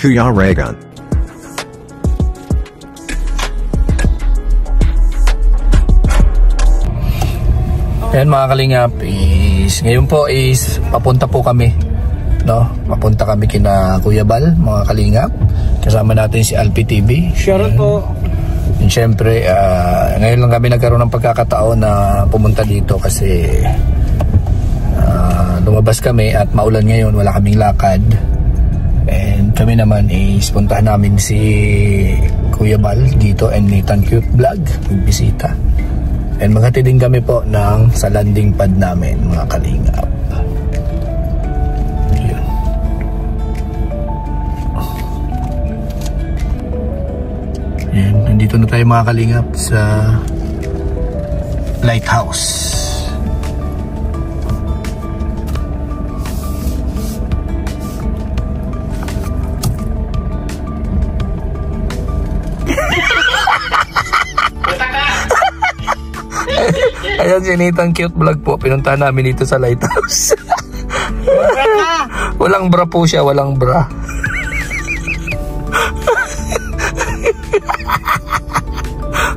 Kuya Regan. Ayan mga kalingap, ngayon po is papunta po kami, no? Papunta kami kina Kuya Bal, mga kalingap. Kasama natin si Alpi TV. Shoutout po. And syempre, ngayon lang kami nagkaroon ng pagkakataon na pumunta dito kasi lumabas kami at maulan ngayon, wala kaming lakad. And kami naman is puntahan namin si Kuya Bal dito and Nathan Cute Vlog, magbisita. And maghatid din kami po sa landing pad namin, mga kalingap. Yun. Yan, nandito na tayo mga kalingap sa lighthouse. Ayan si Nathan Cute Vlog po. Pinuntahan namin dito sa lighthouse. Walang bra po siya, walang bra.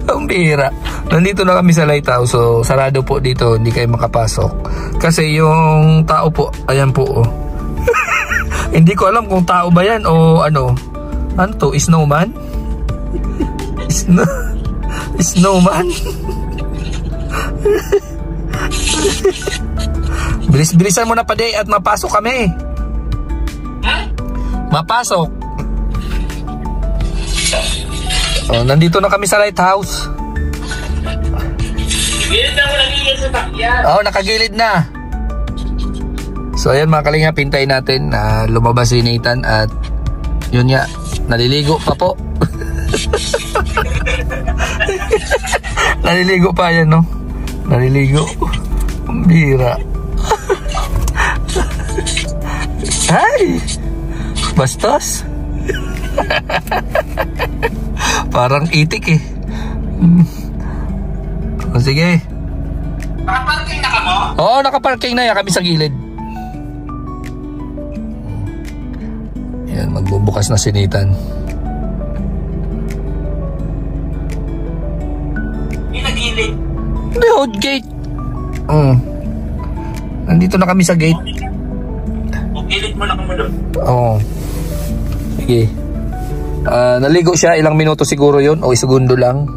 Ang bihira. Nandito na kami sa lighthouse. So sarado po dito, hindi kayo makapasok. Kasi yung tao po, ayan po oh. Hindi ko alam kung tao ba yan o ano. Ano to? Snowman? Snowman? Bilis-bilisan mo na pa day at mapasok kami. Mapasok. Oh, nandito na kami sa lighthouse. Gilid na ako nagigil sa takyan. Oh, nakagilid na. So ayan mga kalingap, hintayin natin na lumabas si Nathan at yun nga, naliligo pa po. Naliligo pa yan, no? Naliligo. Ang bira. Ay! Bastos. Parang itik eh. O sige. Nakaparking na ka mo? Oo, nakaparking na yan kami sa gilid. Yan, magbubukas na si Nathan. Gilid. Hindi, hold gate. Nandito na kami sa gate. O gilid mo na kamo doon. Oo. Sige. Naligo siya, ilang minuto siguro yun o segundo lang.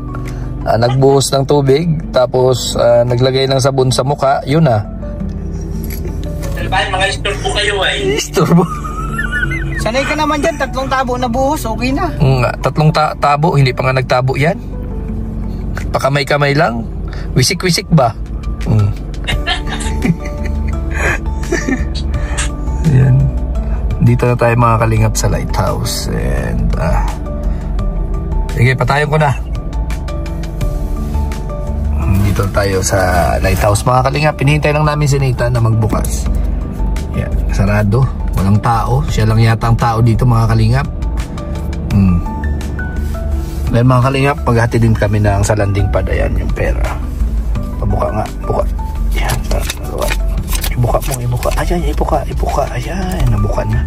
Nagbuhos ng tubig, tapos naglagay ng sabon sa mukha, yun na. Talabahin, mga istorbo kayo ay. Istorbo. Sanay ka naman dyan, 3 tabo na buhos, okay na. 3 tabo, hindi pa nga nagtabo yan. Pakamay-kamay lang. Wisik-wisik ba? Ayan. Dito na tayo mga kalingap sa lighthouse. And sige, patayon ko na. Dito tayo sa lighthouse mga kalingap. Pinihintay lang namin si Nathan na magbukas. Ayan, sarado. Walang tao. Siya lang yata ang tao dito mga kalingap. Dahil mga kalingap, maghati din kami ng sa landing pad. Ayan yung pera. Pabuka nga, buka. Ayan, ibuka mo, ibuka. Ayan, ibuka. Ayan, nabuka na.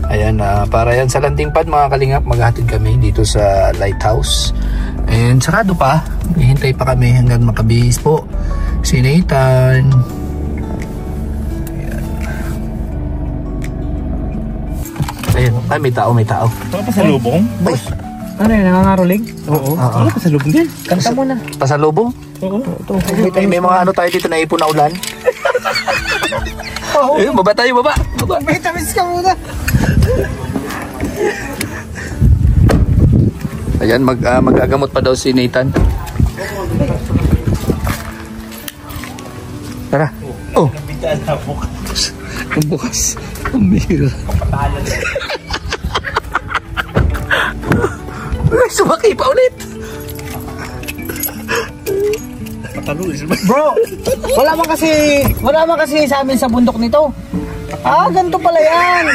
Ayan, para yan sa landing pad mga kalingap, maghatid kami dito sa lighthouse. And sarado pa. Hihintay pa kami hanggang makabihis po si Nathan. Ayan. Ay, may tao. Ano pa sa lubong? Ay. Ano yun, nangangaroling? Oo. Ano pa sa lubong din? Kanta mo na. Pasalubong? Oo. May mga ano tayo dito na ipon na ulan. Oo. Ayun, baba tayo, baba. Vitamins ka muna. Ayan, magagamot pa daw si Nathan. Tara. Oh. Bukas. Umira. Sumakay pa ulit. Bro, wala man kasi sa amin sa bundok nito. Ganito pala yan.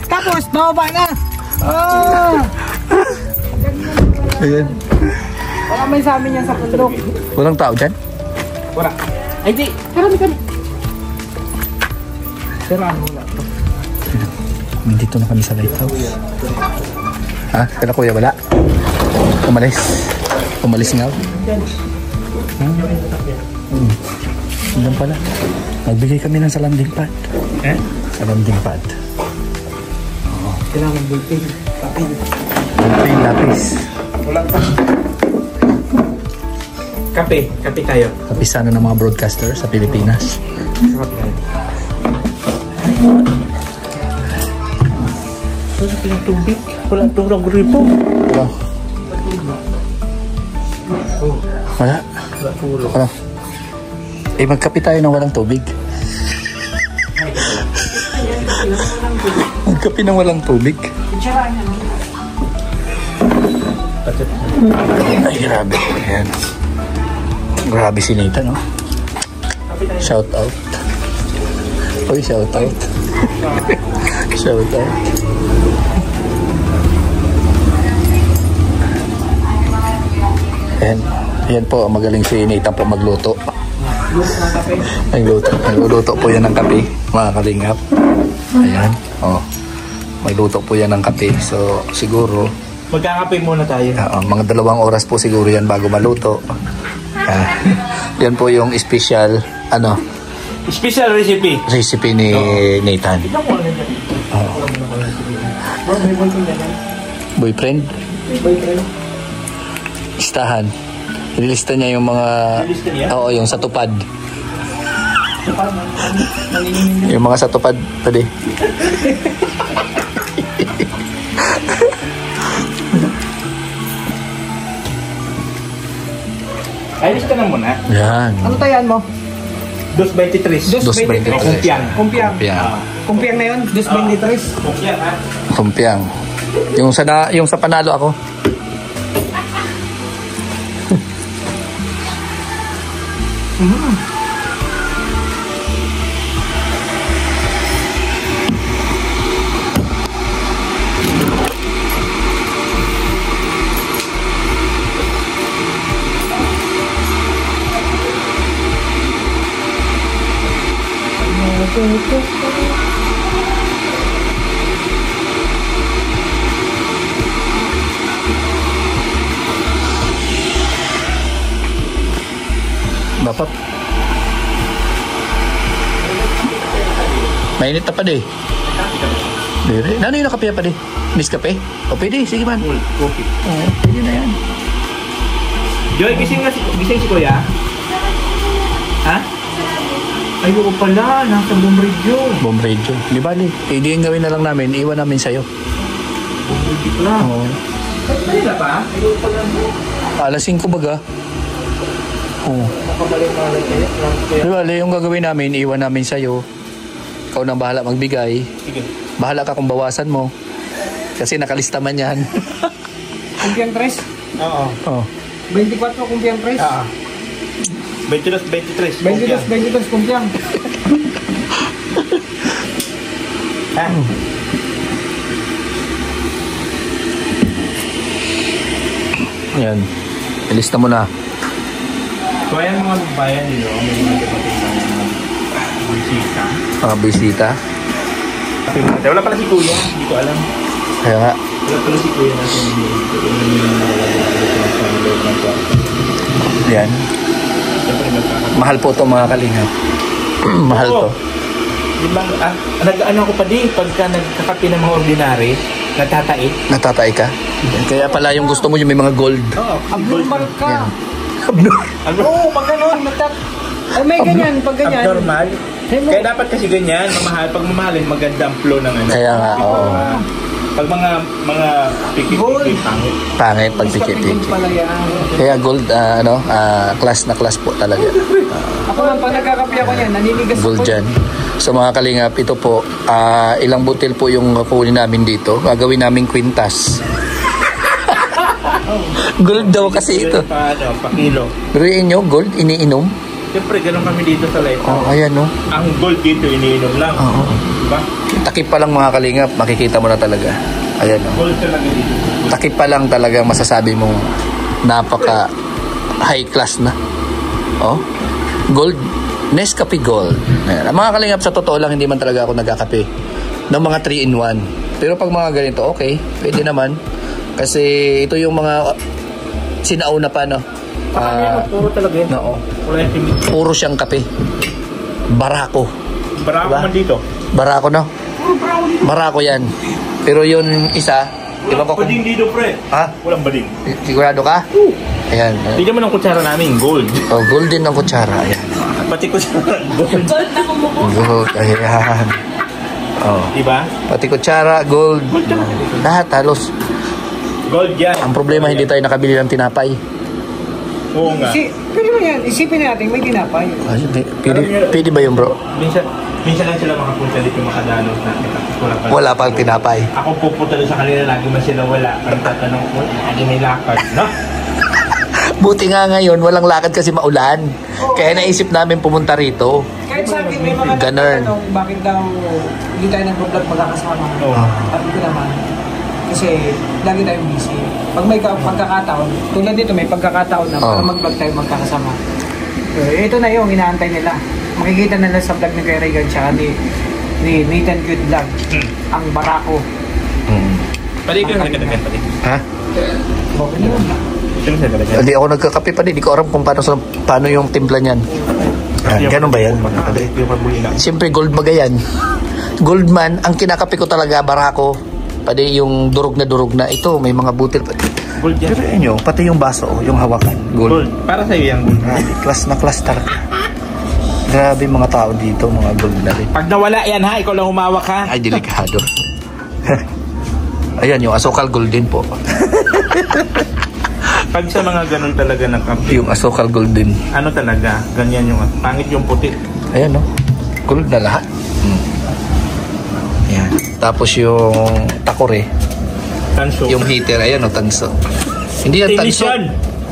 Tapos, mababa na. Ayan. Wala man sa amin yan sa bundok. Walang tao dyan? Wala. Ay di, karami. Siraan mo na. Nandito na kami sa lighthouse. Ha? Kala kuya wala? Umalis. Umalis nga. Hindi pala. Nagbigay kami ng sa landing pad. Sa landing pad. Kailangan bulpin. Papin. Bulpin, lapis. Wala pa. Kape. Kape tayo. Kapisano ng mga broadcaster sa Pilipinas. Wala pinang tubig. Wala turang gripo. Wala. Wala. Eh, magkape tayo ng walang tubig. Magkape ng walang tubig. Ay, grabe. Ayan. Grabe si Nathan, no? Shout out. Uy, shout out. Shout out. Ayan po, magaling si Nathan po magluto. Nagluluto po yan ng kape, mga kalingap. Ayan, oh. Magluto po yan ng kape. So, siguro Magkakape muna tayo. mga 2 oras po siguro yan bago maluto. Yan po yung special, Special recipe. recipe ni Nathan. Boyfriend? Listahan. Nilista niya yung mga... Nilista niya? Oo, yung sa tupad. Yung mga sa tupad, pwede. Ayos ka na muna. Yan. Ano tayan mo? 2.23. 2.23. Kumpiang. Kumpiang. Kumpiang na yun? 2.23. Kumpiang ha? Kumpiang. Yung sa panalo ako. Bapak. Mainit na pa di. Dire. Ano yung nakape pa di? Miss kape? O pwede, sige man. Coffee. Oo, pwede na yan. Joy, gising si Kuya? Ha? Ayoko pala, nasa Bombrigyo. Bomb radio. Di bali. Eh, di yung gawin na lang namin. Iwan namin sa'yo. Bombrigyo pala. Oo. Kanina pa? Ayoko pala. Alas 5 baga. Oo. Nakabalik-balik kayo. Di bali, yung gagawin namin, iwan namin sa'yo. Ikaw nang bahala magbigay. Sige. Bahala ka kung bawasan mo. Kasi nakalista man yan. Kumpiang 3? Oo. Oo. 24 kumpiang 3? Oo. 22, 23 kumpiang. Ha? Yan. Ilista mo na. So ayan mga bayan nyo, may mga dapating na bisita. Mga bisita. Wala pala si Kuya, hindi ko alam. Kaya nga. Wala pala si Kuya natin dito. Yan. Mahal po to mga kalingap. Mahal to. Di ba, nag-ano ako pa di, pagka nagkakapi ng mga ordinary, natatai. Natatai ka? Kaya pala yung gusto mo yung may mga gold. Oo, abnormal ka. Abnormal. Oo, pag ganun, ay may ganyan, pag ganyan. Abnormal? Kaya dapat kasi ganyan, mamahal. Pag mamahalin, maganda ang flow ng ano. Kaya nga, oo. Pag mga pikit-pikit, pangit. Pangit pag pikit-pikit. Kaya gold, class na class po talaga. Ako lang, pag nagkakapi ako yan, naninigas Gold dyan. So mga kalingap, ito po, ilang butil po yung kunin namin dito. Gagawin namin kwintas. Gold daw kasi ito. Pa-kilo. Riin nyo, gold, iniinom? Siyempre, ganun kami dito sa life. Oh, ayan no. Ang gold dito, iniinom lang. Oo. Diba? Takip pa lang mga kalingap, makikita mo na talaga. Ayan no. Gold talaga dito. Takip pa lang talaga masasabi mong napaka high class na. Oh. Gold, Nescafe Gold. Ayan. Mga kalingap, sa totoo lang, hindi man talaga ako nagkakape. ng mga 3-in-1. Pero pag mga ganito, okay, pwede naman. Kasi ito yung mga sinauna pa, no? Puro talaga yun. No. Wala yung timid. Puro siyang kape. Barako. Barako Diba? man dito. Barako, no? Barako yan. Pero yun isa, iba ko kung... Bading dito, pre. Ha? Walang bading. Sigurado ka? Ayan. Tignan mo ng kutsara namin, gold. Oh, golden ng kutsara. Ayan. Pati kutsara, gold. Gold. Ayan. Oh. Diba? Pati kutsara, gold. Lahat halos. Gold yan. Ang problema, hindi tayo nakabili ng tinapay. Oo nga. Pwede mo yan, isipin natin, may tinapay. Pwede ba yun, bro? Minsan lang sila makapunta dito makadanos natin. Wala pang tinapay. Ako pupunta doon sa kanila, lagi man sila wala. Ang tatanong ko, hindi may lakad, no? Buti nga ngayon, walang lakad kasi maulan. Kaya naisip namin pumunta rito. Kahit sa akin, may mga Ganun. nagtatanong bakit daw hindi tayo nag-vlog magkakasama. Oo. Sabi ko naman, kasi lagi tayong busy. Pag may pagkakataon, tulad dito may pagkakataon na para mag-vlog tayo magkakasama. So, ito na yung inaantay nila. Makikita nila sa vlog ni Kuya Regan tsaka ni Nathan Good Vlog. Ang Barako. Pwede ka nagkatagan, pwede. Ha? Okay na yun. Hindi ako nagkakape pa din. Hindi ko alam kung paano yung timpla niyan. Ganun ba yan? Siyempre gold magayan. Gold man, ang kinakape ko talaga Barako. Pati yung durog na ito, may mga butil pa. Gold yan. Pero yun yung, pati yung baso, yung hawakan. Gold. Para sa'yo yan, gold. Class na class talaga. Grabe mga tao dito, mga gold na rin. Pag nawala yan ha, ikaw lang humawak ha. Ay, delikado. Ayan, yung asukal gold din po. Pag sa mga ganun talaga ng kape, Yung asukal gold din. ano talaga, ganyan yung pangit yung puti. Ayan, no? Gold na lahat. Ayan. Tapos yung takore, Tanso. yung heater, ayan, no, tanso. Hindi yan Stainless tanso. yan.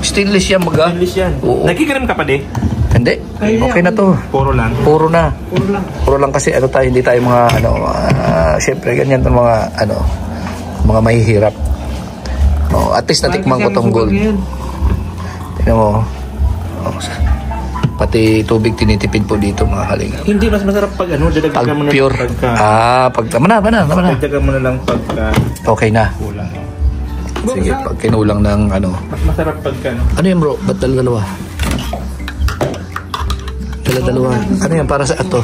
Stainless yan, maga. Stainless yan. Oo. Nagkikiram ka pa di? Hindi. Okay na to. Puro lang. Puro na. Puro lang kasi ano tayo, hindi tayo mga syempre ganyan tong mga mga mahihirap. Oh, at least natikman ko tong gold. Tingnan mo. Oh, pati tubig tinitipid po dito mga kalinga. Hindi, mas masarap pag dadagdagan Pag mo na pure. pagka... Pag tama na. Dadagdagan mo na lang pagka Okay na. kulang. Sige, pag kinulang ng Mas masarap pagka Ano yan, bro? Ba't dalawa? Dalawa. Ano yan? Para sa ato?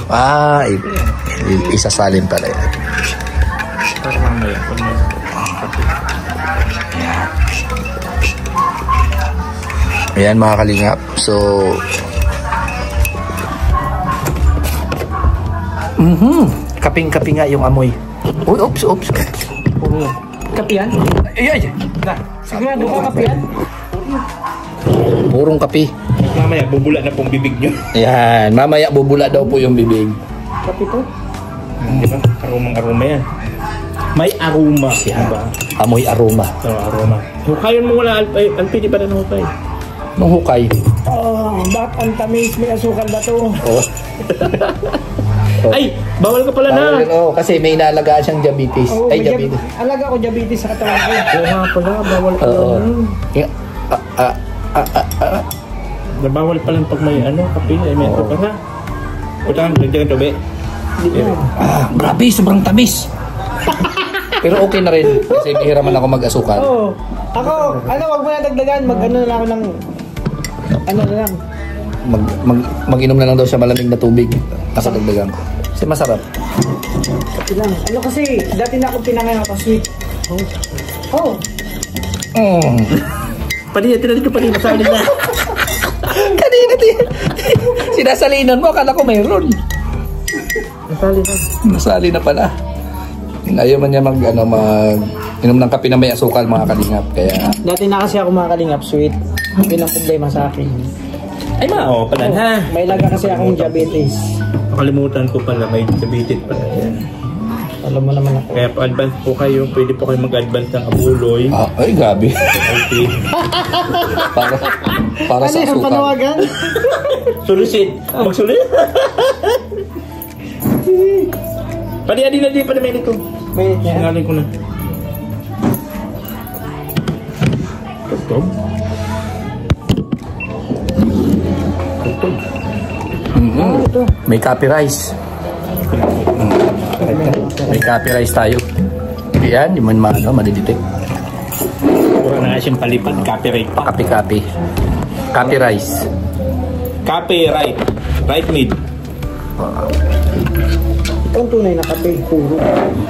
Isasalin pala yan. para mamaya. Pag may... Ayan mga kalingap. So, kaping-kaping nga yung amoy. Uy, oops. Kape yan? Ay. Sigurado ka kape yan? Purong kape. Mamaya, bubula na pong bibig nyo. Ayan, mamaya bubula daw po yung bibig. Kape to? Diba? Aromang-aroma yan. May aroma. Diba? Amoy aroma. Aroma. Hukayon mo wala, Alpi, di ba na hukay? Nung hukay. Ba't ang tamis? May asukal ba to? Oh. Ay, bawal ka pala na. Kasi may inaalagaan siyang diabetes. Oo, Ay, may diabetes. Alaga ko diabetes sa katawan ko. Oo nga pala, bawal pala. Oo. Bawal pala pag may kape, ay may ito pa na. Utang, dagdagan to, be. Grabe, sobrang tamis. Pero okay na rin. Kasi hihiraman ako mag-asukal. Oo. Ako, wag mo na dagdagan. Mag-ano na lang ako ng... Ano na lang. Mag-inom na lang daw siya malamig na tubig. Nakadagdagan ko. Kasi masarap. Kape lang. Kasi, dati na akong pinangayon ako sweet. Oh. Tinadid ko pa rin, masali na. Kanina sinasalinan mo, akala ko mayroon. Nasali na pala. Ayaw man niya inom ng kape na may asukal mga kalingap. Kaya Dati na kasi ako mga kalingap sweet. Yun ang problema sa akin. Ay, pala ha. May laga kasi akong diabetes. Nakalimutan ko pala, may diabetes pala yan. Alam mo naman ako. Kaya pa-advance po kayo, pwede po kayo mag-advance ng abuloy. ay grabe. Okay. para sa Ano yung asukal. panawagan? Sulusin. Magsulit. Padi-adi na di pa naman ito. Wait, Singalin ko na. Tugtog. May copy rice. May copy rice tayo. Yan, yung madidetect. Pura na nga siyang palipad. Copyright pa. Copy. Copy rice. Copyright. Right mid. Ito ang tunay na kape, puro.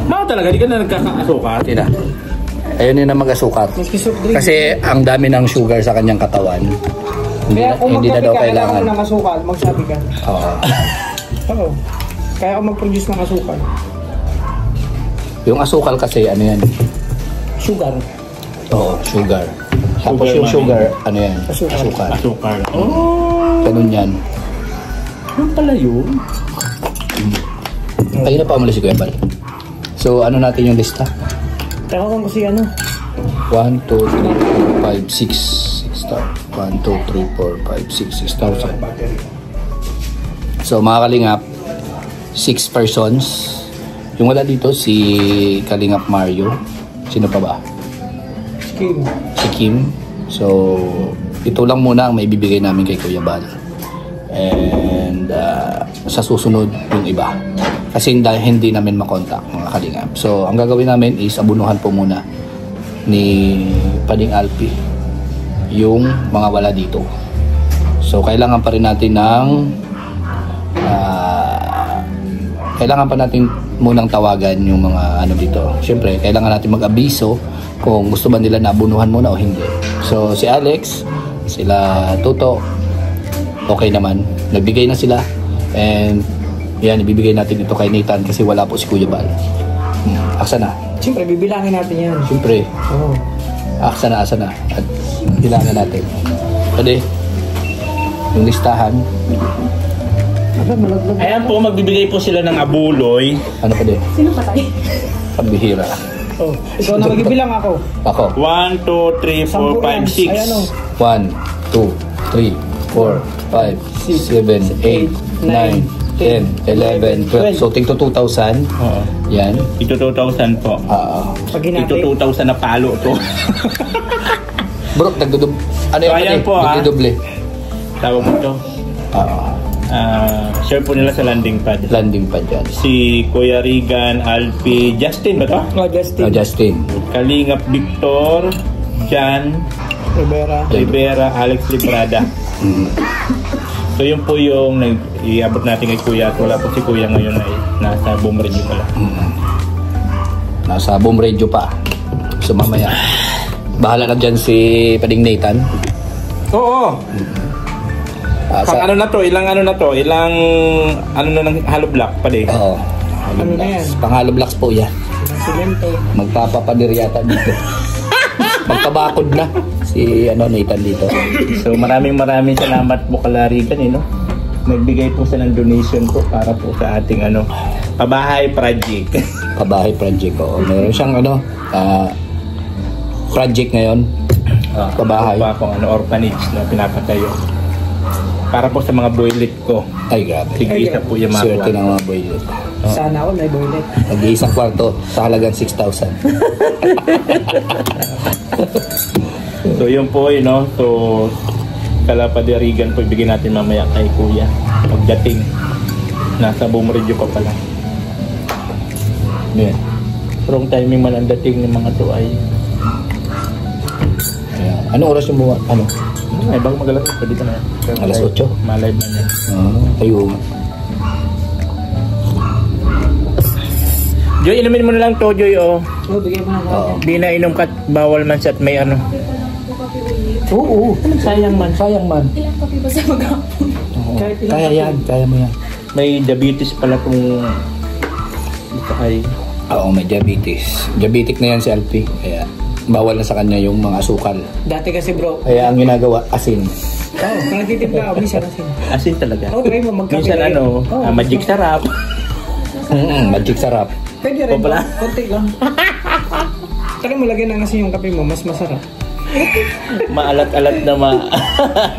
Mga talaga, di ka na nagkakasuka. Hindi na. Ayun yun na mag-asukat. Maski soft drink. Kasi ang dami ng sugar sa kanyang katawan. Kaya kung Hindi na magkape daw ka, kailangan. ng asukal, magsabi ka. Oo. Oo. Kaya ako mag-produce ng asukal. Yung asukal kasi, ano yan? Sugar. Oo, sugar. Tapos Sugar yung man. sugar, ano yan? Asukal. Asukal. Asukal. Oh, Ganun yan. yun pala yun. Kayo na pa umalis si Kuya Bal. So, ano natin yung lista? Teka kung kasi ano. 1, 2, 3, 4, 5, 6. 1, 2, 3, 4, 5, 6. 6,000. So, mga kalingap, 6 persons. Yung wala dito, si Kalingap Mario. Sino pa ba? Skin. Si Kim. So, ito lang muna ang maibibigay namin kay Kuya Bal. And sa susunod yung iba. Kasi hindi namin makontak mga kalingap. So, ang gagawin namin is abunuhan po muna ni Pading Alpi yung mga wala dito. So, kailangan pa rin natin ng kailangan pa natin munang tawagan yung mga ano dito. Siyempre, kailangan natin mag-abiso kung gusto ba nila na abunuhan muna o hindi. So, si Alex, sila Tuto, okay naman. Nagbigay na sila. And, yan, ibibigay natin ito kay Nathan kasi wala po si Kuya Bal. Aksa na. Siyempre, bibilangin natin yan. Siyempre, Oo. asa na. At bilangan natin. Pwede, yung listahan, Aba, malaglag. Ayan po, magbibigay po sila ng abuloy. ano pwede? Sino patay? Pambihira. Oh, ikaw na magibilang ako. Ako. 1, 2, 3, 4, 5, 6. Ayan o. 1, 2, 3, 4, 5, 7, 8, 9, 10, 11, 12. So, tingto 2,000. Oo. Yan. Ito 2,000 po. Pag Ito hinati. 2,000 na palo to. Bro, nagdudub... Ano yung So, ayan po, ha? Nagduduble. Tawag mo to. Share po nila sa landing pad. Landing pa dyan. Si Kuya Regan, Alpi, Justin ba to? Oh, Justin. Justin. Kalingap Victor, Jan, Rivera. Alex Librada. So yun po yung iabot natin kay Kuya at wala po si Kuya ngayon ay nasa Boom Radio pala. Nasa Boom Radio pa. So mamaya. Bahala na dyan si Pading Nathan. Oo. Pang ano na to? Ilang ano na to? Ilang ano na ng hollow block pa din? Oo. Ano na yan? Pang hollow blocks po yan. Simento. Magpapapadir yata dito. Magpabakod na si Nathan dito. So maraming salamat po kala Regan no? Nagbigay po siya ng donation po para po sa ating pabahay project. Pabahay project ko. Meron siyang project ngayon. Pabahay. Pa akong orphanage na pinapatayo. Para po sa mga boylet ko. Ay, grabe. Tig-isa po yung Swerte makuha. ng mga boylet. Sana ako may boilet. Nag-iisang kwarto sa halagang 6,000. So yun po So Kalapade Regan po ibigay natin mamaya kay Kuya. Pagdating nasa Boom Radio pa pala. Yeah. Wrong timing man ang dating ng mga to ay Anong oras yung buwan? ay bang magalas pa dito na. Alas 8? Malive na yan. Ayun. Joy, inumin mo na lang to, Joy, Oh, bigay mo na natin. Di na inom ka, bawal man siya at may Oo. Sayang man. Sayang man. Ilang kape ba sa maghapon? Kahit ilang Kaya yan. Kaya mo yan. May diabetes pala kung ito ay Oo, may diabetes. Diabetic na yan si Alpi. Kaya bawal na sa kanya yung mga asukal. Dati kasi bro. Kaya ang ginagawa, asin. Oh, nagtitimpla ako. Minsan kasi. asin talaga. Oh, try mo magkape. Minsan magic sarap. Magic sarap. Pwede rin. O pala? Konti lang. Saka mo lagyan ng asin yung kape mo. Mas masarap. Maalat-alat na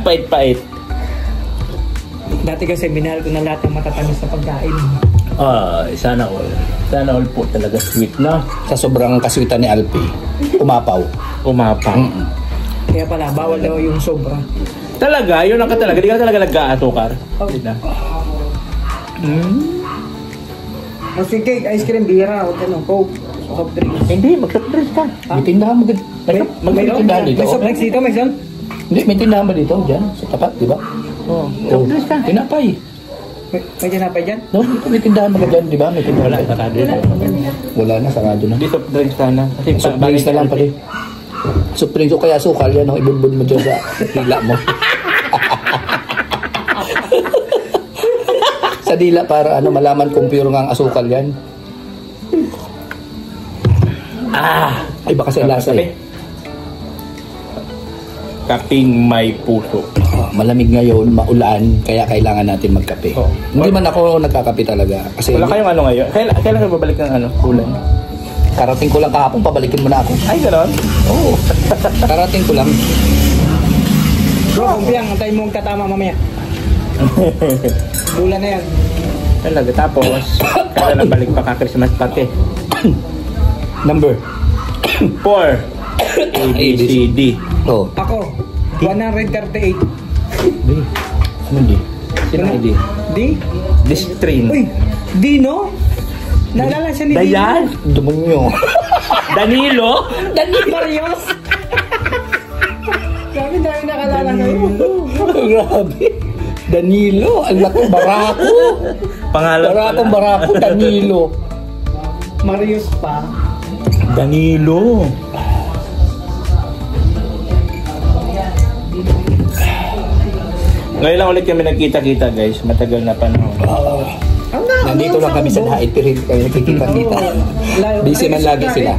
pait-pait. Dati kasi minahal ko na lahat ng matatamis na pagkain. Sana all. Sana all po talaga sweet na. Sa sobrang kaswitan ni Alpi, umapaw. Umapang. Kaya pala, bawal daw yung sobra. Talaga, yun ang talaga. Di ka talaga nag-aasukar. Oh. Di na. Kasi cake, ice cream, bira, o ano, coke, soft drinks. Hindi, mag-soft drinks ka. May tindahan mo. May tindahan dito. May soft drinks dito, may soft? Hindi, may tindahan ba dito? Diyan, sa tapat, di ba? Oo. Soft drinks ka. Tinapay. May tinapay dyan? No, may tindahan ba dyan, di ba? May tindahan. Wala, sarado na. Wala na, sarado na. Hindi soft drinks ka na. Kasi Soft drinks na lang pala. Soft drinks o kaya sukal yan, ibunbun mo dyan sa dila mo. Sa dila para malaman kung pure nga ang asukal yan. Ay baka sa lasa eh. Kaping may puso. Malamig ngayon, maulan, kaya kailangan natin magkape. Oo. Hindi man ako nagkakape talaga. Kasi Wala kayong ano ngayon? Kailan ka babalik ng ulan? karating ko lang kahapon, pabalikin mo na ako. Ay, gano'n? Oo. Karating ko lang. Bro, kumpiang, antayin mo ang katama mamaya. Bulan na yan. Talaga. Tapos, kaya na balik pa ka Christmas party. Number 4. A, B, C, D. Oh. Ako, 138. D. Ano D? Sino ang D? D? Distrin. Uy, Dino? Naalala siya ni Dayan. Demonyo. Danilo. Dino? Marios? Grabe, dami nakalala ngayon. Grabe. Danilo. Ang laki. Barako. Pangalan Barako. Danilo. Marios pa. Danilo. Ngayon lang ulit kami nagkita-kita guys. Matagal na panahon. Nandito lang kami sa Dait, pero hindi kami nakikita-kita. Busy man lagi sila.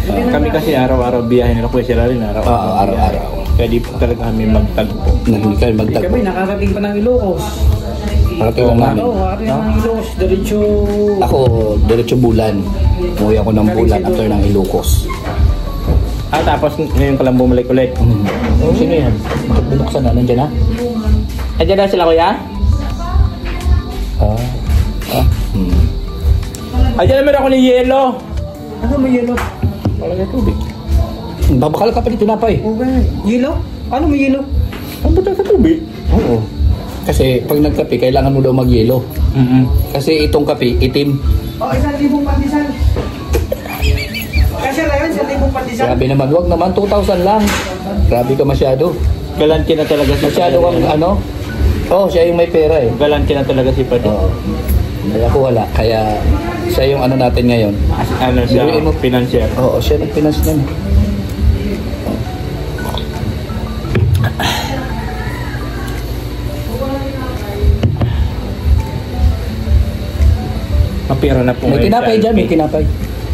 Kami kasi araw-araw biyahe nila Kuya sila rin araw. Oo, araw-araw. Kaya di po talaga kami magtagpo. Hindi kami magtagpo. Kami, nakarating pa ng Ilocos. Parating lang namin. Oo, nakarating ng Ilocos. Diretso... Ako, diretso Bulan. Umuwi ako ng Bulan after ng Ilocos. Tapos ngayon ko lang bumalik ulit. Sino yan? Binuksan na, nandiyan na? Nandiyan na sila Kuya? Nandiyan naman ako ni Yelo. Ano may yelo? Wala tubig. Babakal ka pa dito na pa eh. Okay. Yelo? Ano may yelo? Ang buta sa tubig? Oo. Kasi pag nagkape, kailangan mo daw mag-yelo. Kasi itong kape, itim. Oh, 1,000 pandesal. Kasi lang yun, 1,000 pandesal. Grabe naman, wag naman, 2,000 lang. Grabe ka masyado. Galante na talaga si Masyado kang ano? Oo, siya yung may pera eh. Galante na talaga si Pati. Oo. Kaya ako wala. Kaya siya yung ano natin ngayon. Ano siya, Biruin mo. financier. Oo, siya nag-finance nun. Mapira na po May ngayon tinapay si dyan, may Alfie. tinapay.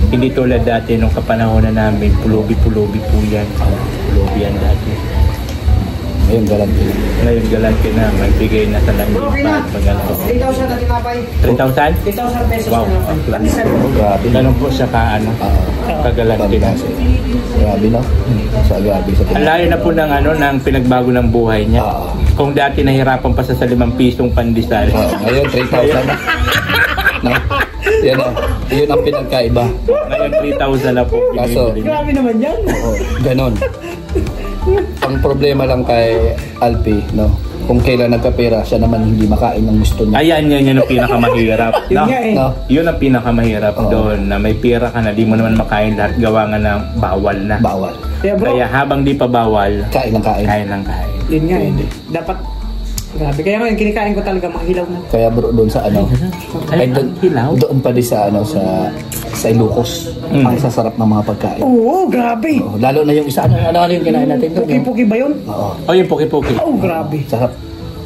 Hindi tulad dati nung kapanahonan namin, pulobi-pulobi po yan. Pulobi yan dati. Ayun, garanti. Ngayon galante na, magbigay na sa langit. Okay na. 3,000 na tinapay. 3,000? 3,000 pesos Wow. na tinapay. Pandesal. Oh, grabe. Ganun po siya kaano, kagalante na. Grabe no? Sa grabe sa Ang layo na po ng ng pinagbago ng buhay niya. Oo. Kung dati nahirapan pa sa 5 pisong pandesal. Ngayon, 3,000 na. No? Yan na. Yun ang pinagkaiba. Ngayon 3,000 na po. Kaso- binibili niya. Grabe naman yan. Oo, ganon. Ang problema lang kay Alpi, no? Kung kailan nagkapera, siya naman hindi makain ng gusto niya. Ayan, yan ang pinakamahirap. Yun No? nga eh. No? Yun ang pinakamahirap doon na may pera ka na di mo naman makain lahat gawa nga ng bawal na. Bawal. Kaya bro, Kaya habang di pa bawal, Kain ng kain. kain ng kain. yun nga eh. Dapat, grabe. Kaya ngayon, kinikain ko talaga mga hilaw na. Kaya bro, doon sa ano, Ay, doon, hilaw? doon pa din sa ano, sa Ilocos. Ang sasarap ng mga pagkain. Oo, grabe. Oo, lalo na yung isa, ano yung kinain natin doon? Puki-puki ba yun? Oo. O yung puki-puki. Oh, grabe. Sarap.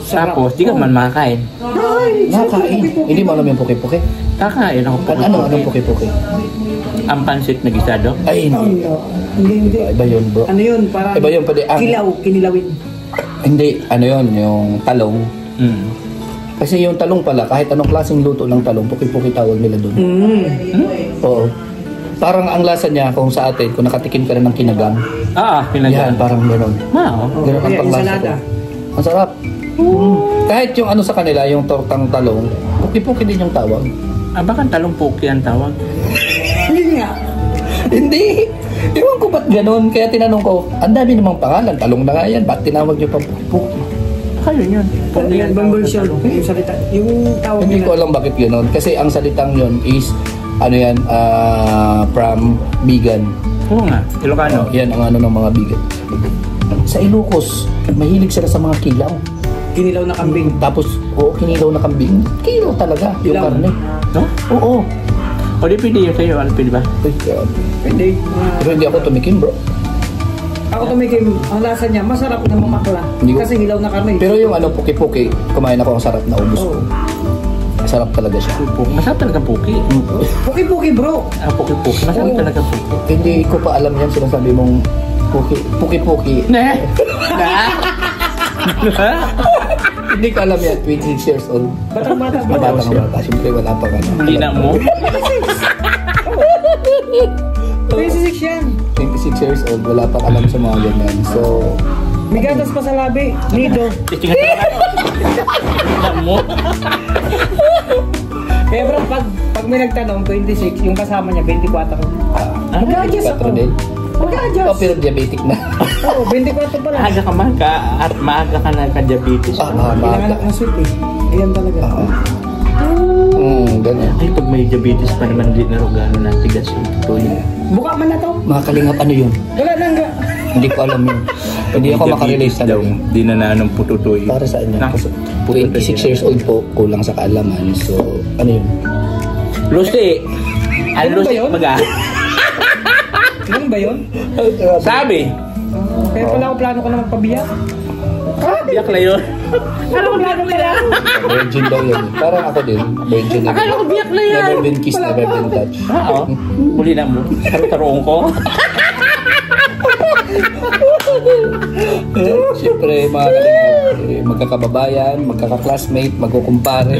Sarap. Tapos, di ka man makakain. Ay, Nakakain. Hindi mo alam yung puki-puki. Kakain ako Anong puki-puki? Ang pansit na gisado. Ay, hindi. Hindi. Iba yun bro. Ano yun? Parang Iba yun, pwede. kilaw, kinilawin. Hindi, ano yun, yung talong. Mm. Kasi yung talong pala, kahit anong klaseng luto ng talong, puki-puki tawag nila doon. Oo. Parang ang lasa niya, kung sa atin, kung nakatikim ka na ng kinagang, Ah, yan, pinagyan. parang gano'n. Wow. Gano'n ang Kaya panglasa ensalada. ko. Ang sarap. Kahit yung ano sa kanila, yung tortang talong, puki-puki din yung tawag. Ah, baka talong puki ang tawag. Yun nga. Hindi! Ewan ko ba't gano'n, kaya tinanong ko, ang dami namang pangalan, talong na nga yan, ba't tinawag niyo pa puki-puki? Kaya yun yun. Yan, bang version, yung salita. Yung tawag Hindi ko nila. alam bakit gano'n. Kasi ang salitang yun is, from vegan. Oo nga, Ilocano. Yan ang ano ng mga vegan. Sa Ilocos, mahilig sila sa mga kilaw. Kinilaw na kambing. Tapos, kinilaw na kambing. Kilaw talaga yung Kilaw. karne. No? Oo. O di pwede yun sa'yo, ano pwede ba? Hindi. Pero hindi ako tumikim, bro. Ako tumikim, ang lasa niya, masarap na mamakla. Hindi ko- Kasi hilaw na karne. Pero yung puki-puki, kumain ako, ang sarap na ubos ko. Oo. Masarap talaga siya. Masarap talaga puki. Puki-puki bro. Ah, puki-puki. Masarap Oo. talaga puki. Hindi ko pa alam yan, sinasabi mong puki-puki. Ne? Hindi ko alam yan, 26 years old. Batang-bata bro. Mabatang bata, siyempre wala pa ka na. Tina mo? 26 yan. 26 years old, wala pa ka alam sa mga ganyan. So, May gatas pa sa labi. Nido. Tina mo? Kaya bro, pag may nagtanong, 26, yung kasama niya, 24. Mag-a-adjust ako. 4 din. Mag-a-adjust. Pero diabetic na. Oo, 24 pa lang. Maaga ka man ka at maaga ka na ka-diabetes. Pinanganak na sweet eh. Ayan talaga. Ganun. Ay, pag may diabetes pa naman, hindi na rin gano'n na tigas yung tuloy. Buka man na to. Mga kalingap, ano yun? Wala nang Hindi ko alam yun. Hindi ako makarelate daw. talaga. Di na nanong pututoy. Para sa inyo. Nako. 26 years old po, kulang sa kaalaman. So, ano yun? Lucy! Ang Ano ba Lucy yun? baga. Ganun ba yun? Sabi! Kaya pala ako plano ko na magpabiyak. Biyak na yun. Ano ko plano pala? Virgin daw yun. Parang ako din. Virgin na. Akala ko biyak na yan. Never been kissed, never been touched. Oo. Huli na mo. Taruong ko. Siyempre, mga kalingap, magkakababayan, magkaka-classmate, magkukumpare.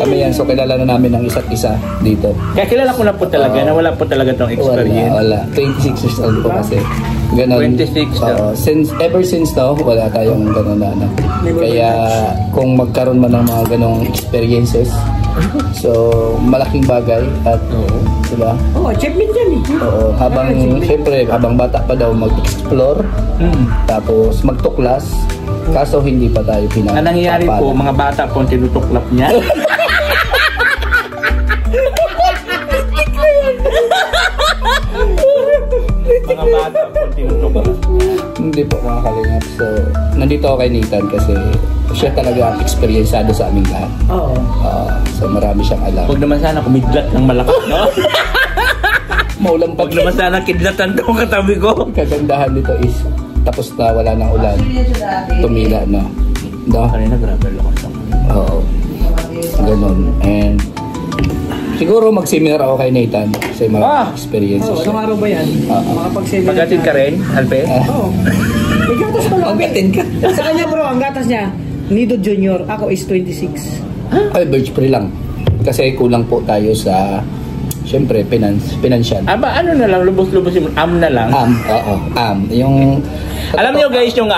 Kami yan, so kilala na namin ang isa't isa dito. Kaya kilala ko na po talaga na wala po talaga tong experience. Wala. 26 years old po kasi. Ganon. 26 Oo. Ever since no, wala tayong ganon na ano. Kaya kung magkaroon man ng mga ganong experiences, so malaking bagay at diba? Oo, achievement yan eh. Oo, siyempre habang bata pa daw mag-explore, tapos magtuklas, kaso hindi pa tayo Ang nangyayari po, mga bata po ang tinutuklap niya. Mga bata po ang tinutuklap. Hindi po mga kalingap. So, nandito ako kay Nathan kasi siya talaga experienceado sa aming lahat. Oo. So, marami siyang alam. Huwag naman sana kumidlat ng malakas, no? Maulang Huwag naman sana kidlatan daw katabi ko. kagandahan nito is tapos na, wala nang ulan. Tumila na. No? Kanina grabe lakas lang. Oo. Ganun. And siguro mag-seminar ako kay Nathan sa mga experiences. Oo, anong araw ba yan? Makapag-seminar. Pagkatid ka rin, Alpe? Oo. May gatas pa lang. Pagkatin ka. Sa kanya bro, ang gatas niya, Nido Junior. Ako is 26. Ay, birch free lang. Kasi kulang po tayo sa siyempre, financial. Aba, ano na lang, lubos-lubos yung na lang. Oo. Yung Alam niyo guys, yung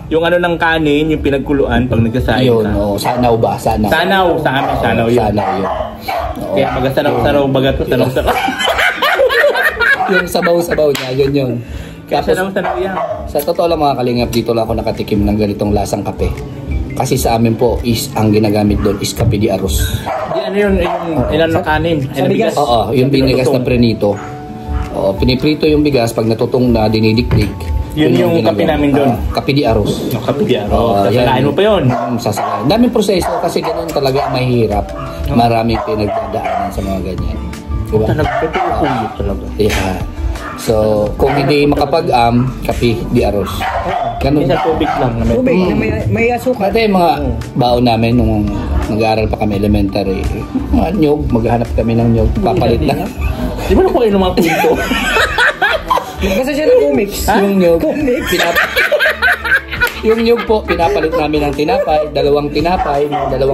yung ano ng kanin, yung pinagkuluan pag nagsasayin yun, ka. sanaw ba? Sanaw. Sanaw, sa amin sanaw yun. Sanaw yun. Oo. Kaya pag sanaw baga to, sanaw. Yung sabaw-sabaw niya, yun. Tapos, Sanaw yan. sa totoo lang mga kalingap, dito lang ako nakatikim ng ganitong lasang kape. Kasi sa amin po, is ang ginagamit doon is kape di arroz. Di ano yun, ilan na kanin? Ilan bigas? Oo, yung binigas na prenito. Oo, piniprito yung bigas, pag natutong na dinidikdik. Yun yung kape namin doon. Kape di arroz. Yung kape di araw. Sasalain mo pa yun. Sasalain. Daming proseso kasi ganun talaga ang mahirap. Maraming pinagdadaanan sa mga ganyan. Diba? Talaga, totoo po yun talaga. Yeah. So, kung hindi makapag-am, kape di arroz. Ganun. Minsan tubig lang. Na Tubig na may asukal. Dati yung mga baon namin nung nag-aaral pa kami elementary, mga nyog, maghanap kami ng nyog, papalit na. Di ba nakuha yung mga punto? Basta siya ng comics. Yung nyog, yung nyog po, pinapalit namin ng tinapay, dalawang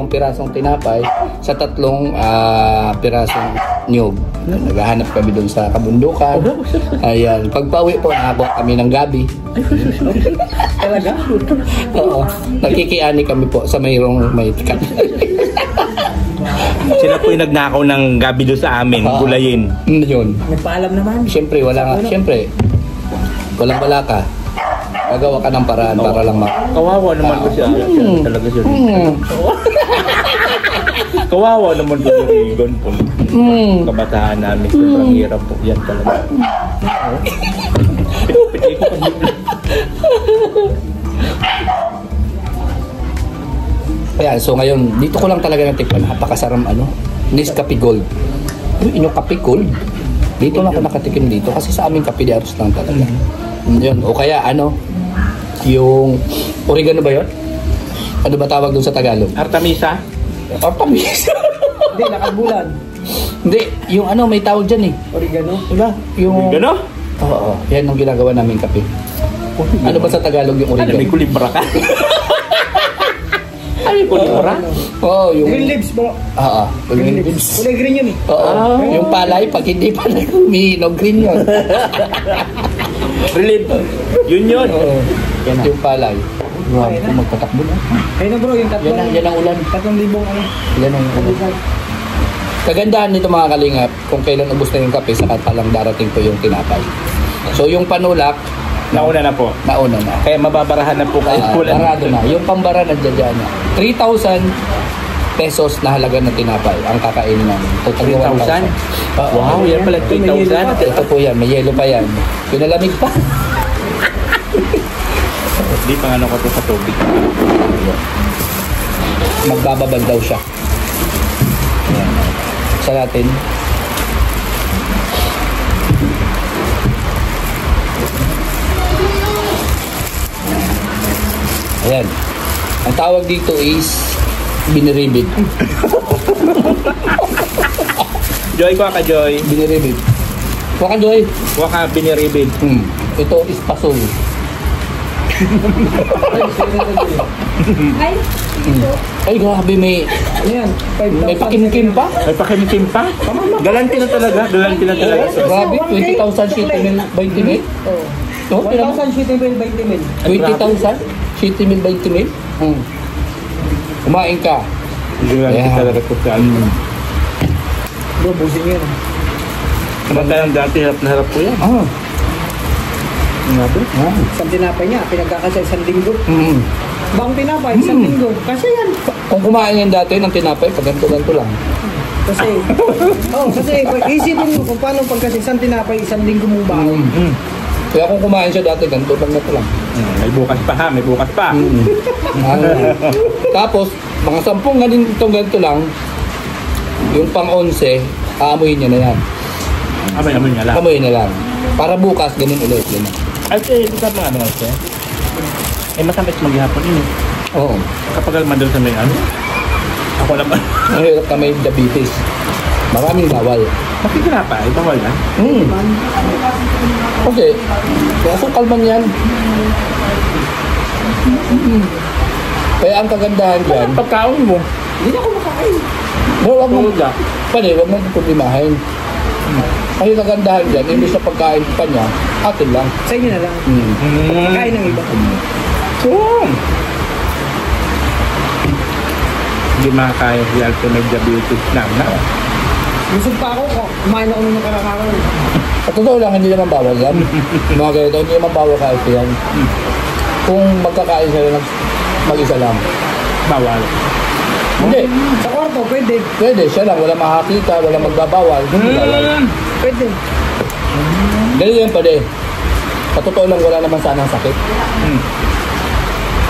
pirasong tinapay, sa 3 pirasong nyog. Naghahanap kami doon sa kabundukan. Ayan, pagpauwi po, nakakuha kami ng gabi. Talaga? Oo, nakikiani kami po sa mayroong may tikat. Sila po yung nagnakaw ng gabi doon sa amin, gulayin. Yun. May paalam naman. Siyempre, walang wala ka. Gagawa ka ng paraan para lang Kawawa naman ko siya. Talaga siya. Kawawa naman ko si Rigon po. Kabataan namin. Sobrang hirap po. Yan talaga. Piti ko pa. Ayan, so ngayon, dito ko lang talaga natikpan. Napakasaram Nescafe Gold. Yung kape Gold. Dito lang ako nakatikim dito kasi sa aming kape di aros lang talaga. Yun. O kaya yung oregano ba yun? Ano ba tawag doon sa Tagalog? Artamisa? Artamisa. Hindi, nakabulan. Hindi, yung may tawag dyan eh. Oregano. Diba? Yung... Gano? Oo, yan ang ginagawa namin kape. Ano ba sa Tagalog yung oregano? May kulibra ka. Ay, kulibra? Oo, yung... Green leaves bro. Oo, green leaves. Kulay green yun eh. Oo, yung palay, pag hindi palay, humihinog, green yun. Relief. Yun. Oo, yan yung palay. Grabe ko magpatakbo na. Ayun na bro, yung tatlong... Yan ang ulan. 3,000 Yan ang ulan. Kagandahan nito mga kalingap, kung kailan ubos na yung kape, saka palang darating po yung tinapay. So yung panulak, Nauna na po. nauna na. Kaya mababarahan na po kayo. Parado na. Yung pambara nandiyan na. 3,000 pesos na halaga ng tinapay ang kakainin namin. Total 3,000? Wow, yan pala 3,000. Ito po yan, may yelo pa yan. Yung nalamig pa. Di pang ano ko to sa tubig. Magbababal daw siya. Ayan. Sa natin. Ayan. Ang tawag dito is biniribid. Joy, kuha ka, Joy. Biniribid. Waka Joy. Kuha ka, biniribid. Ito is pasol. Ay, grabe, may Ayan, 5,000. pakimkim pa. May pakimikim pa? Galanti na talaga. Galanti na talaga. Grabe, 20,000 sheet meal by timid. Oo. No, 1,000 sheet meal by timid. 20,000 sheet meal by timid. Kumain ka. Galanti Yeah. talaga po sa ano. Bro, busing yun. Samantalang dati, harap na harap po yan. Grabe. Isang tinapay niya, pinagkakasya 1 linggo. Bang tinapay, 1 linggo. Kasi yan. Kung kumain yan dati ng tinapay, pag ganito lang. Kasi, kasi isipin mo kung paano pagkasi isang tinapay, 1 linggo mong baon. Kaya kung kumain siya dati, ganito lang na ito lang. May bukas pa ha, may bukas pa. Tapos, mga 10 ganito lang, yung pang-11, aamuyin niya na yan. Amoy nga lang. Amuyin na lang. Para bukas, ganun ulit. Ganun. At ito sa mga ano siya. Matamis maghihapon yun eh. Oo. Kapag almandal sa may ano. Ako naman. Ang hirap na may diabetes. Maraming bawal. Bakit tinapay? Bawal na? Okay. Kaya asukal man yan. Kaya ang kagandahan dyan, Pagkaon mo. Hindi na ako makain. wag mo, Tulog wag mo problemahin. Kasi kagandahan dyan, hindi sa pagkain pa niya, atin lang. Sa inyo na lang. Kain ng iba. Hindi makakaya si Alto may diabetes lang na. Busog pa ako. Kumain ako nung karakaraw. At totoo lang, hindi naman bawal yan. Mga ganito, hindi naman bawal kahit yan. Kung magkakain sila mag-isa lang. Bawal. Hindi. Sa kwarto, pwede. Pwede, siya lang. Wala makakita, wala magbabawal. Hindi bawal. Pwede. Ganun yan pa din. Sa totoo lang, wala naman sanang sakit.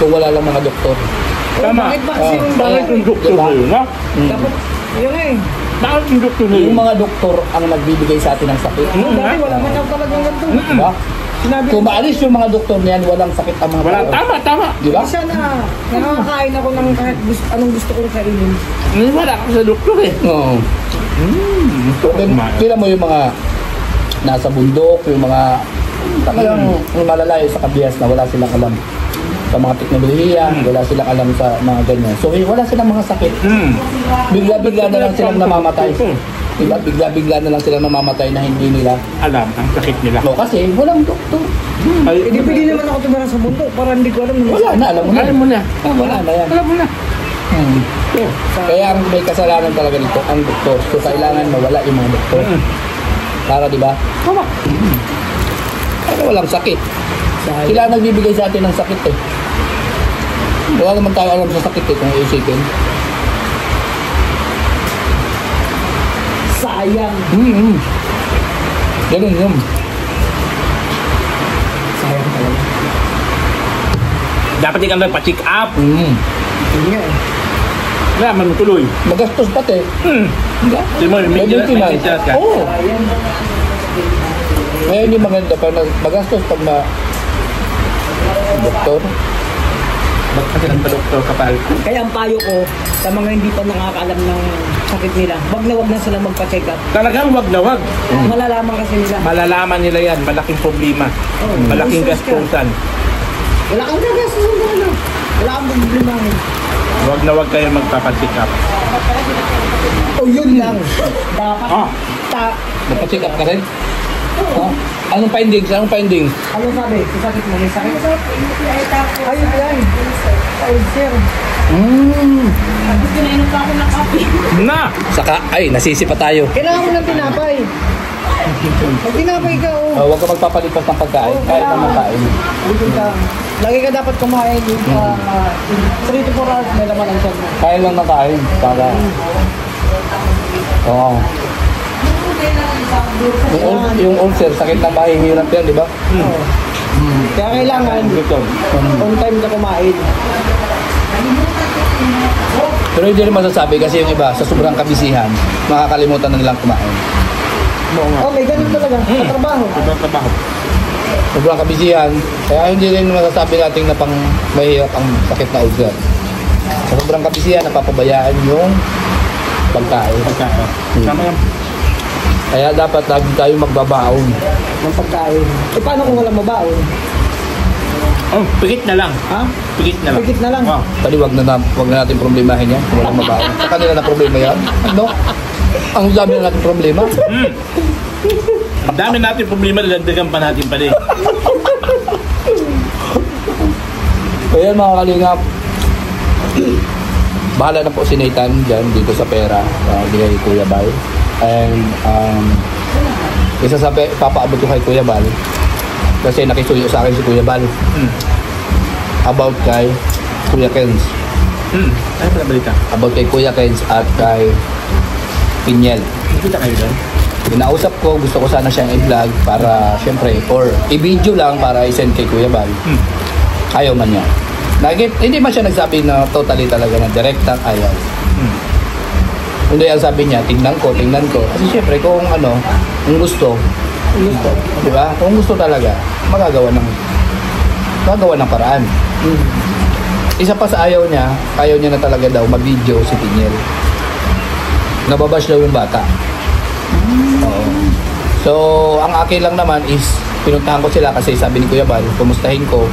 Kung wala lang mga doktor. Tama. Bakit ba? Kasi Bakit yung doktor Diba? yun, ha? dapat, yun eh. Bakit yung doktor yun? Yung mga doktor ang nagbibigay sa atin ng sakit. Dati wala man daw talagang ganito. Diba? Sinabi Kung maalis yung mga doktor niyan, walang sakit ang mga Wala, tao. tama. Diba? isa na nakakain ako ng kahit anong gusto kong kainin. Wala ako sa doktor eh. Oo. Kila mo yung mga nasa bundok, yung mga talagang malalayo sa kabihas na wala silang alam sa mga teknolohiya, wala silang alam sa mga ganyan. So, wala silang mga sakit. Bigla-bigla na lang silang namamatay. Diba? Bigla-bigla na lang silang namamatay na hindi nila. Alam ang sakit nila. No, kasi walang doktor. Ay, Hindi pwede naman ako tumira sa mundo para hindi ko alam naman. Wala na, alam mo na. Alam mo na. Wala na yan. Alam mo na. Kaya ang may kasalanan talaga dito, ang doktor. So, kailangan mawala yung mga doktor. Para, di ba? Tama. Para walang sakit. Dahil Sila ang nagbibigay sa atin ng sakit eh. Wala naman tayo alam sa sakit eh kung iisipin. sayang. Ganun yun. Sayang talaga. Dapat di ka magpa-check up. Yun nga eh. Wala, man tuloy. Magastos pati. Hindi. Hindi mo, may maintenance ka. Oo. Sayang. Kaya hindi maganda pa magastos pag doktor. Bakit kasi ng doktor kapal? Kaya ang payo ko sa mga hindi pa nakakaalam ng sakit nila, wag na sila magpa-check up. Talagang wag na wag. Malalaman kasi nila. Malalaman nila yan. Malaking problema. Oo. Malaking Stress ka. gastusan. Wala kang gagastos na ano. Wala kang problema. Wag na wag kayo magpapacheck up. O yun lang. Dapat. Ah. Magpa-check up ka rin? Oh. Anong findings? Anong findings? Ano sabi? Sa sakit mo, may sakit? Ayun yan. Ulcer. Pinainom pa ako ng kape. Na! Saka, ay, nasisi pa tayo. Kailangan mo ng tinapay. Pag tinapay ka, Huwag ka magpapalipas ng pagkain. Kahit na makain. Dito ka. Lagi ka dapat kumain yung 3 to 4 hours may laman ang tiyan mo. Kaya lang makain. Para... Oo. Yung ulcer, sakit na mahihirap yan, di ba? Kaya kailangan on time ka kumain. Pero hindi rin masasabi kasi yung iba, sa sobrang kabisihan, makakalimutan na nilang kumain. Oh, may ganun talaga. Sa trabaho. Ibang trabaho. Sobrang kabisihan, kaya hindi rin masasabi natin na pang mahirap ang sakit na ulcer. Sa sobrang kabisihan, napapabayaan yung pagkain. Pagkain. Tama yan. Kaya dapat lagi tayo magbabaon. Ng pagkain. Eh, paano kung walang mabaon? Oh, pigit na lang. Ha? Pigit na lang. Pigit na lang. Wow. Tali, wag na natin problemahin yan. Kung walang mabaon. Sa kanila na problema yan. Ano? Ang dami na natin problema. Ang dami natin problema, dadagdagan pa natin pa din. Kaya mga kalingap, bahala na po si Nathan dyan dito sa pera. Bigay Kuya Bal. And isa sa papaabot ko kay Kuya Bal kasi nakisuyo sa akin si Kuya Bal about kay Kuya Kens. Ano pala balita? About kay Kuya Kens at kay Pinyel. Nakita kayo doon? Inausap ko, gusto ko sana siyang i-vlog para syempre, or i-video lang para i-send kay Kuya Bal. Ayaw man niya. Hindi man siya nagsabi na totally talaga na direktang ayaw. Hindi, ang sabi niya, tingnan ko. Kasi syempre, kung gusto, di ba? Kung gusto talaga, magagawa ng paraan. Isa pa sa ayaw niya na talaga daw ma-video si Pinyel. Nababash daw yung bata. Oo. So, ang akin lang naman is, pinuntahan ko sila kasi sabi ni Kuya Bal, kumustahin ko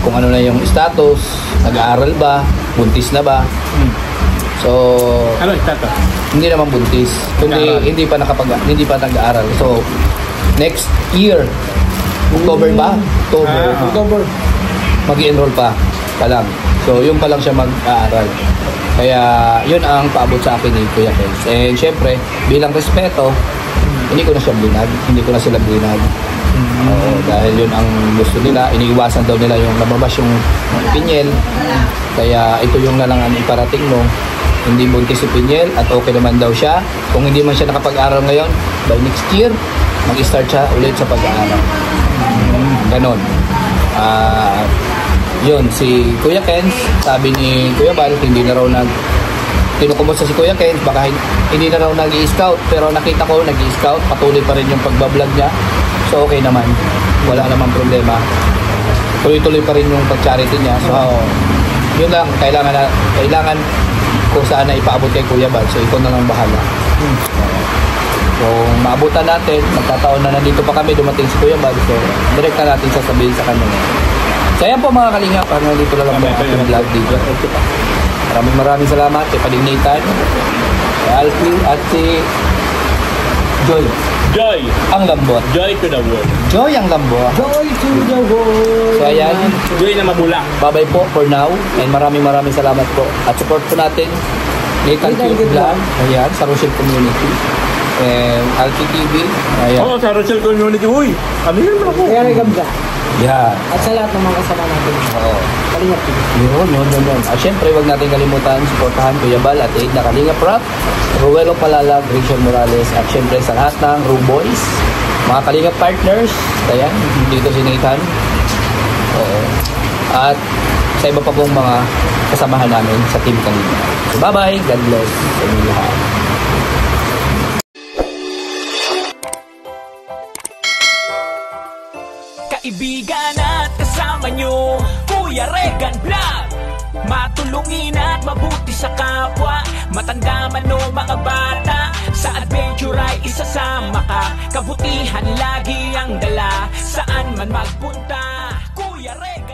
kung ano na yung status, nag-aaral ba, buntis na ba. So, Ano yung status? hindi naman buntis, kundi hindi pa nag-aaral. So, next year, October ba? October. Mag-enroll pa lang. So, yun pa lang siya mag-aaral. Kaya, yun ang paabot sa akin ni Kuya Kels. And syempre, bilang respeto, hindi ko na sila blinag. Oo, dahil yun ang gusto nila. Iniiwasan daw nila yung nababas yung Pinyel. Kaya, ito yung nalangan iparating mo. Hindi buntis si Pinyel at okay naman daw siya. Kung hindi man siya nakapag-aral ngayon, by next year, mag-start siya ulit sa pag-aaral. Ganon. Yun, si Kuya Kens, sabi ni Kuya Bal, hindi na raw kinukumusta si Kuya Kens, baka hindi na raw nag-i-scout, pero nakita ko nag-i-scout, patuloy pa rin yung pag-vlog niya. So okay naman, wala namang problema. Tuloy-tuloy pa rin yung pag-charity niya. So yun lang, kailangan kung saan na ipaabot kay Kuya Bal. So ikaw na lang bahala. Kung maabutan natin, magkataon na nandito pa kami, dumating si Kuya Bal. So direct na natin sasabihin sa kanya. So ayan po mga kalingap, dito na lang po ang ating vlog dito. Maraming salamat kay Pading Nathan, kay Alfie at si Joy. Joy! Ang lambot. Joy to the world. Joy ang lambot. Joy to the world. So ayan, Joy na mabulak. bye-bye po for now. And maraming salamat po. At support po natin Nathan Cute Vlog. Ayan, sa Rochelle Community. And Alfie TV. Ayan. Oo, sa Rochelle Community. Uy! Ano yun ako? Kaya may gamba. Yan. At sa lahat ng mga kasama natin. Oo. Kalingap TV. Yun. At syempre, wag natin kalimutan, supportahan Kuya Bal at Aid na Kalingap Rap, Ruelo Palalag, Rachel Morales, at syempre sa lahat ng Ru Boys, mga Kalingap partners, ayan, dito si Nathan. Oo. At sa iba pa pong mga kasamahan namin sa Team Kalingap. So, bye-bye. God bless sa inyo lahat. Kaibigan at kasama nyo, Kuya Regan Vlog. Matulungin at mabuti sa kapwa, matanda man o mga bata, sa adventure ay isasama ka. Kabutihan lagi ang dala, saan man magpunta, Kuya Regan.